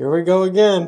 Here we go again.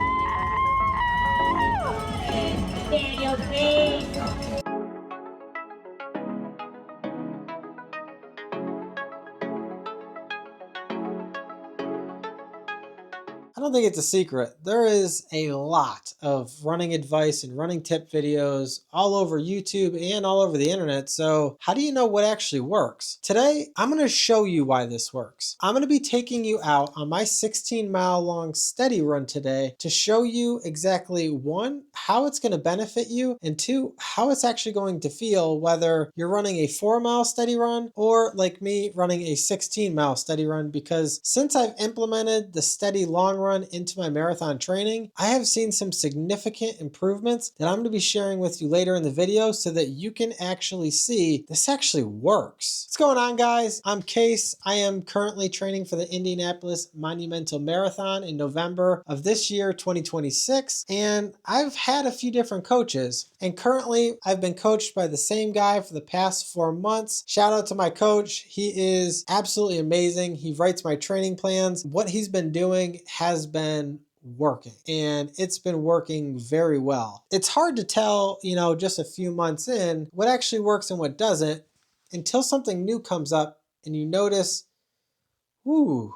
I don't think it's a secret. There is a lot of running advice and running tip videos all over YouTube and all over the internet. So how do you know what actually works? Today, I'm going to show you why this works. I'm going to be taking you out on my 16-mile long steady run today to show you exactly one, how it's going to benefit you, and two, how it's actually going to feel whether you're running a 4-mile steady run or like me running a 16-mile steady run, because since I've implemented the steady long run into my marathon training, I have seen some significant improvements that I'm going to be sharing with you later in the video so that you can actually see this actually works. What's going on, guys? I'm Case. I am currently training for the Indianapolis Monumental Marathon in November of this year, 2026, and I've had a few different coaches, and currently I've been coached by the same guy for the past 4 months. Shout out to my coach. He is absolutely amazing. He writes my training plans. What he's been doing has been working, and it's been working very well. It's hard to tell, just a few months in what actually works and what doesn't until something new comes up and you notice, ooh,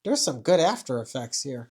there's some good after effects here.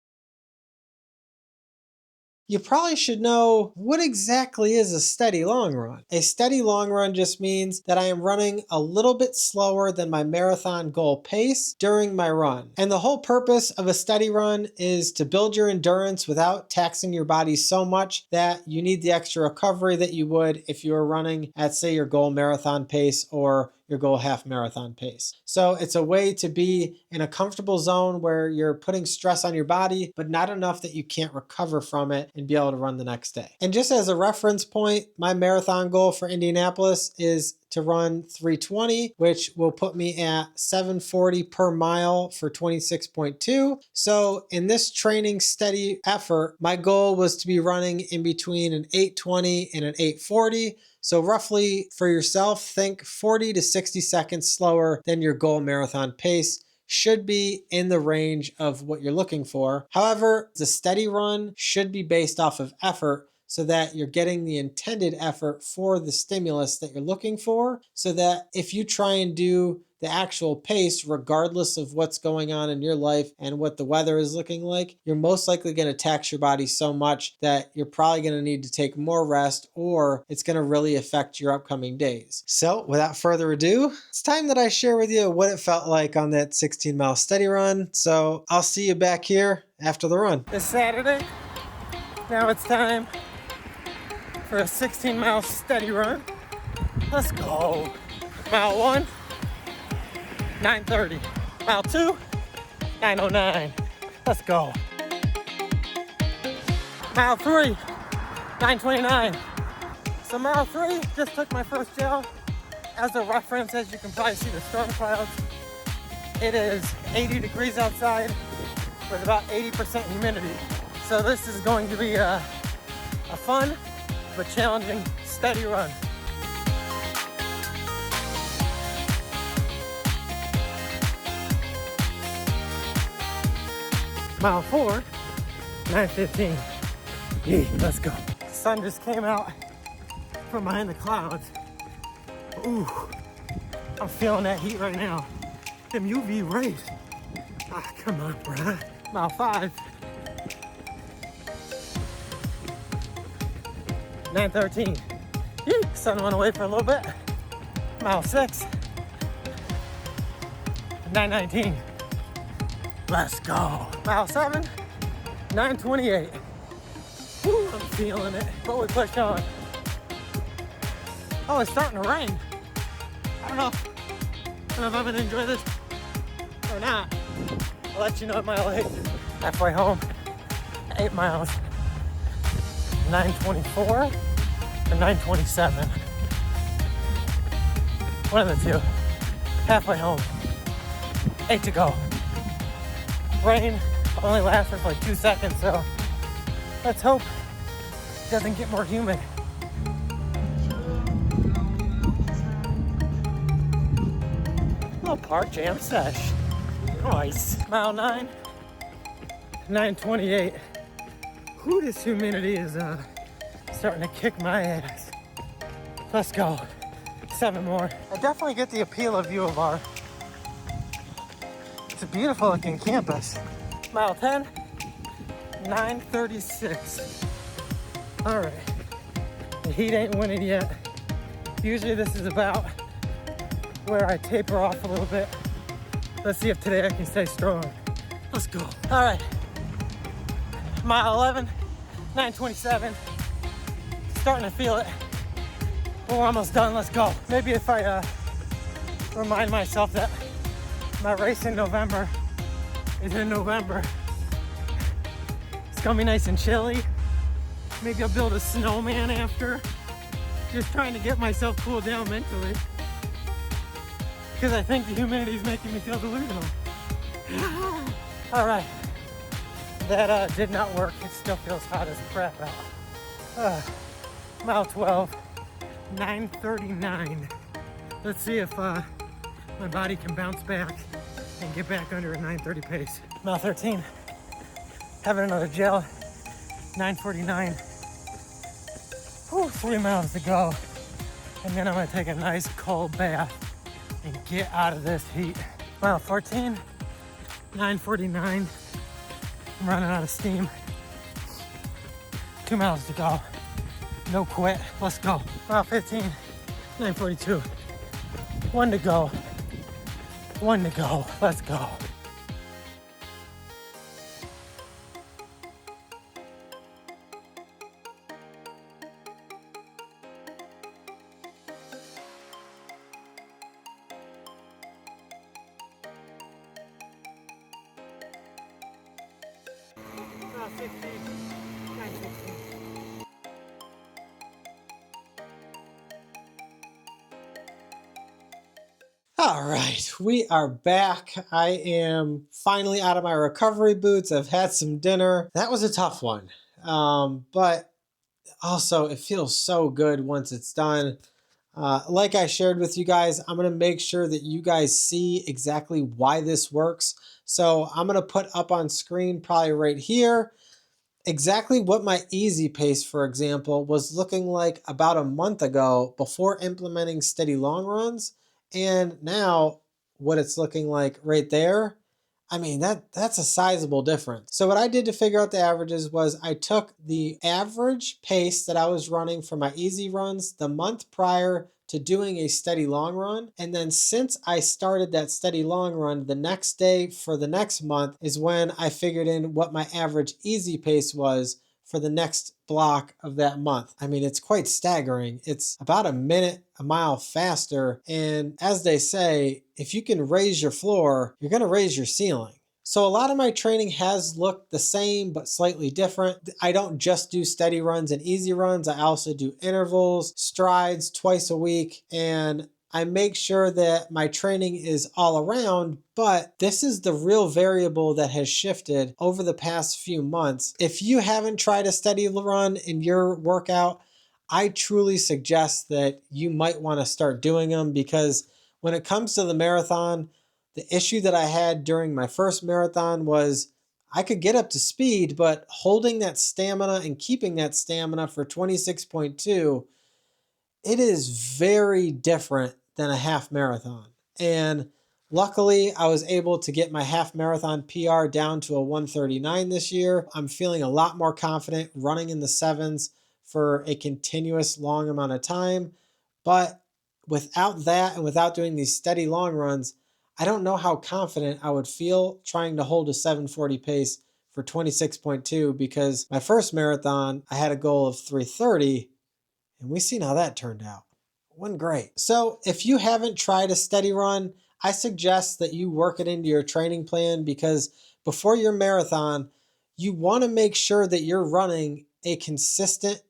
You probably should know, what exactly is a steady long run? A steady long run just means that I am running a little bit slower than my marathon goal pace during my run. And the whole purpose of a steady run is to build your endurance without taxing your body so much that you need the extra recovery that you would if you were running at, say, your goal marathon pace or your goal half marathon pace. So it's a way to be in a comfortable zone where you're putting stress on your body, but not enough that you can't recover from it and be able to run the next day. And just as a reference point, my marathon goal for Indianapolis is to run 320, which will put me at 740 per mile for 26.2. So in this training steady effort, my goal was to be running in between an 820 and an 840. So roughly for yourself, think 40 to 60 seconds slower than your goal marathon pace should be in the range of what you're looking for. However, the steady run should be based off of effort so that you're getting the intended effort for the stimulus that you're looking for, so that if you try and do the actual pace, regardless of what's going on in your life and what the weather is looking like, you're most likely going to tax your body so much that you're probably going to need to take more rest, or it's going to really affect your upcoming days. So without further ado, it's time that I share with you what it felt like on that 16-mile steady run. So I'll see you back here after the run. It's Saturday. Now it's time for a 16-mile steady run. Let's go. Mile 1, 9:30. Mile 2, 9:09. Let's go. Mile 3, 9:29. So mile 3 just took my first gel. As a reference, as you can probably see the storm clouds, it is 80 degrees outside with about 80% humidity. So this is going to be a fun but challenging steady run. Mile 4, 9:15. Yeah, let's go. The sun just came out from behind the clouds. Ooh, I'm feeling that heat right now. Them UV rays. Ah, come on, bruh. Mile 5, 9:13. Yee, sun went away for a little bit. Mile 6, 9:19. Let's go. Mile 7, 9:28. Woo, I'm feeling it. But we push on. Oh, it's starting to rain. I don't know if I'm gonna enjoy this or not. I'll let you know at mile 8. Halfway home. 8 miles. 9:24 or 9:27. One of the two. Halfway home. 8 to go. Rain only lasted for like 2 seconds, so let's hope it doesn't get more humid. Little park jam sesh. Nice. Mile 9, 9:28. Whew, this humidity is starting to kick my ass. Let's go. 7 more. I definitely get the appeal of U of R. It's a beautiful looking campus. Mile 10, 9:36. All right, the heat ain't winning yet. Usually this is about where I taper off a little bit. Let's see if today I can stay strong. Let's go. All right, mile 11, 9:27. Starting to feel it. We're almost done, let's go. Maybe if I remind myself that my race in November is in November. It's gonna be nice and chilly. Maybe I'll build a snowman after. Just trying to get myself cooled down mentally. Because I think the humidity is making me feel delusional. All right, that did not work. It still feels hot as crap out. Mile 12, 9:39. Let's see if my body can bounce back and get back under a 9:30 pace. Mile 13, having another gel, 9:49. Whew, 3 miles to go. And then I'm gonna take a nice cold bath and get out of this heat. Mile 14, 9:49. I'm running out of steam. 2 miles to go. No quit, let's go. Mile 15, 9:42. 1 to go. 1 to go, let's go. Mile 16, 9:16. All right, we are back. I am finally out of my recovery boots. I've had some dinner. That was a tough one. But also it feels so good once it's done. Like I shared with you guys, I'm going to make sure that you guys see exactly why this works. So I'm going to put up on screen, probably right here, exactly what my easy pace, for example, was looking like about a month ago before implementing steady long runs. And now what it's looking like right there. I mean, that's a sizable difference. So what I did to figure out the averages was I took the average pace that I was running for my easy runs the month prior to doing a steady long run. And then since I started that steady long run, the next day for the next month is when I figured in what my average easy pace was for the next block of that month. I mean, it's quite staggering. It's about a minute a mile faster. And as they say, if you can raise your floor, you're going to raise your ceiling. So a lot of my training has looked the same, but slightly different. I don't just do steady runs and easy runs. I also do intervals, strides twice a week, and I make sure that my training is all around, but this is the real variable that has shifted over the past few months. If you haven't tried a steady run in your workout, I truly suggest that you might want to start doing them, because when it comes to the marathon, the issue that I had during my first marathon was I could get up to speed, but holding that stamina and keeping that stamina for 26.2, it is very different than a half marathon. And luckily, I was able to get my half marathon PR down to a 1:39 this year. I'm feeling a lot more confident running in the 7s for a continuous long amount of time. But without that and without doing these steady long runs, I don't know how confident I would feel trying to hold a 7:40 pace for 26.2, because my first marathon, I had a goal of 3:30. And we seen how that turned out. Wasn't great. So if you haven't tried a steady run, I suggest that you work it into your training plan, because before your marathon, you want to make sure that you're running a consistent,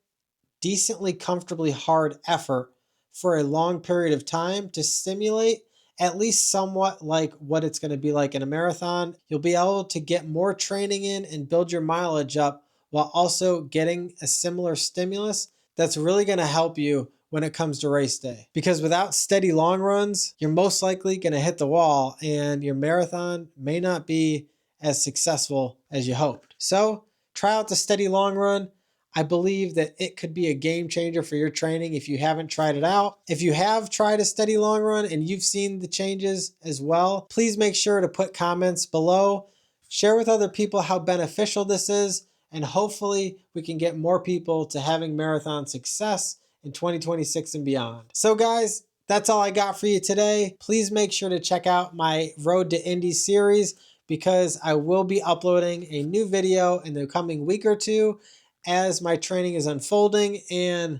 decently comfortably hard effort for a long period of time to stimulate at least somewhat like what it's going to be like in a marathon. You'll be able to get more training in and build your mileage up while also getting a similar stimulus that's really going to help you when it comes to race day. Because without steady long runs, you're most likely going to hit the wall, and your marathon may not be as successful as you hoped. So try out the steady long run. I believe that it could be a game changer for your training if you haven't tried it out. If you have tried a steady long run and you've seen the changes as well, please make sure to put comments below. Share with other people how beneficial this is, and hopefully we can get more people to having marathon success in 2026 and beyond. So guys, that's all I got for you today. Please make sure to check out my Road to Indy series, because I will be uploading a new video in the coming week or two as my training is unfolding. And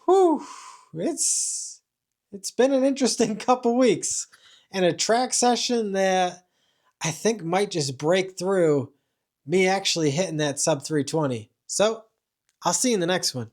whew, it's been an interesting couple weeks, and a track session that I think might just break through me actually hitting that sub 320. So I'll see you in the next one.